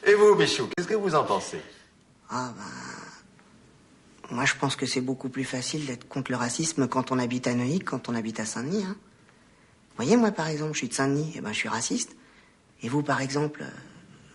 Et vous, Michou, qu'est-ce que vous en pensez? Ah moi, je pense que c'est beaucoup plus facile d'être contre le racisme quand on habite à Neuilly que quand on habite à Saint-Denis. Hein. Vous voyez, moi, par exemple, je suis de Saint-Denis, et je suis raciste. Et vous, par exemple,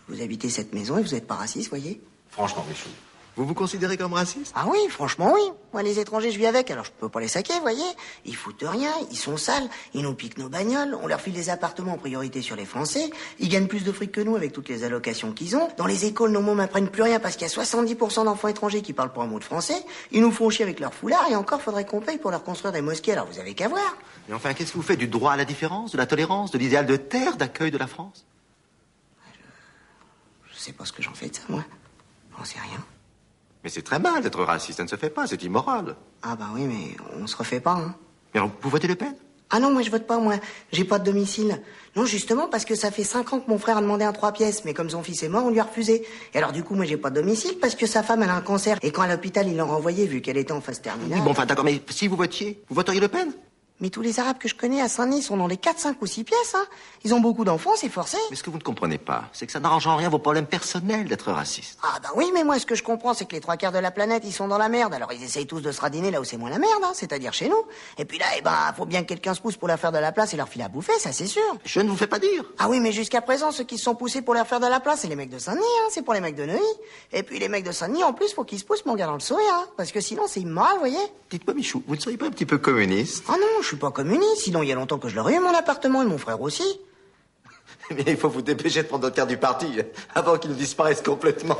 vous habitez cette maison et vous n'êtes pas raciste, voyez? Franchement, Michou, vous vous considérez comme raciste? Ah oui, franchement, oui. Moi, les étrangers, je vis avec, alors je peux pas les saquer, voyez? Ils foutent rien, ils sont sales, ils nous piquent nos bagnoles, on leur file des appartements en priorité sur les Français, ils gagnent plus de fric que nous avec toutes les allocations qu'ils ont. Dans les écoles, nos mômes n'apprennent plus rien parce qu'il y a 70% d'enfants étrangers qui parlent pas un mot de français. Ils nous font chier avec leur foulard et encore faudrait qu'on paye pour leur construire des mosquées, alors vous avez qu'à voir. Mais enfin, qu'est-ce que vous faites du droit à la différence, de la tolérance, de l'idéal de terre d'accueil de la France? Je sais pas ce que j'en fais de ça, moi. J'en sais rien. Mais c'est très mal d'être raciste, ça ne se fait pas, c'est immoral. Ah bah oui, mais on se refait pas, hein. Mais alors, vous votez Le Pen? Ah non, moi je vote pas, moi. J'ai pas de domicile. Non, justement, parce que ça fait 5 ans que mon frère a demandé un 3 pièces, mais comme son fils est mort, on lui a refusé. Et alors du coup, moi j'ai pas de domicile parce que sa femme, elle a un cancer. Et quand à l'hôpital, ils l'ont renvoyée vu qu'elle était en phase terminale. Oui, bon, enfin, d'accord, mais si vous votiez, vous voteriez Le Pen? Mais tous les Arabes que je connais à Saint-Denis sont dans les 4, 5 ou 6 pièces, hein. Ils ont beaucoup d'enfants, c'est forcé. Mais ce que vous ne comprenez pas, c'est que ça n'arrange en rien vos problèmes personnels d'être raciste. Ah bah oui, mais moi ce que je comprends, c'est que les 3 quarts de la planète, ils sont dans la merde. Alors ils essayent tous de se radiner là où c'est moins la merde, hein, c'est-à-dire chez nous. Et puis là, faut bien que quelqu'un se pousse pour leur faire de la place et leur filer à bouffer, ça c'est sûr. Je ne vous fais pas dire. Ah oui, mais jusqu'à présent, ceux qui se sont poussés pour leur faire de la place, c'est les mecs de Saint-Denis, hein, c'est pour les mecs de Neuilly. Et puis les mecs de Saint-Denis, en plus, faut qu'ils se poussent mon gars dans le sourire, hein, parce que sinon c'est immoral, vous voyez. Dites-moi, Michou, vous ne seriez pas un petit peu communiste? Ah non, je suis pas communiste, sinon il y a longtemps que je l'aurais eu, mon appartement, et mon frère aussi. Mais il faut vous dépêcher de prendre notre carte du parti avant qu'il ne disparaisse complètement.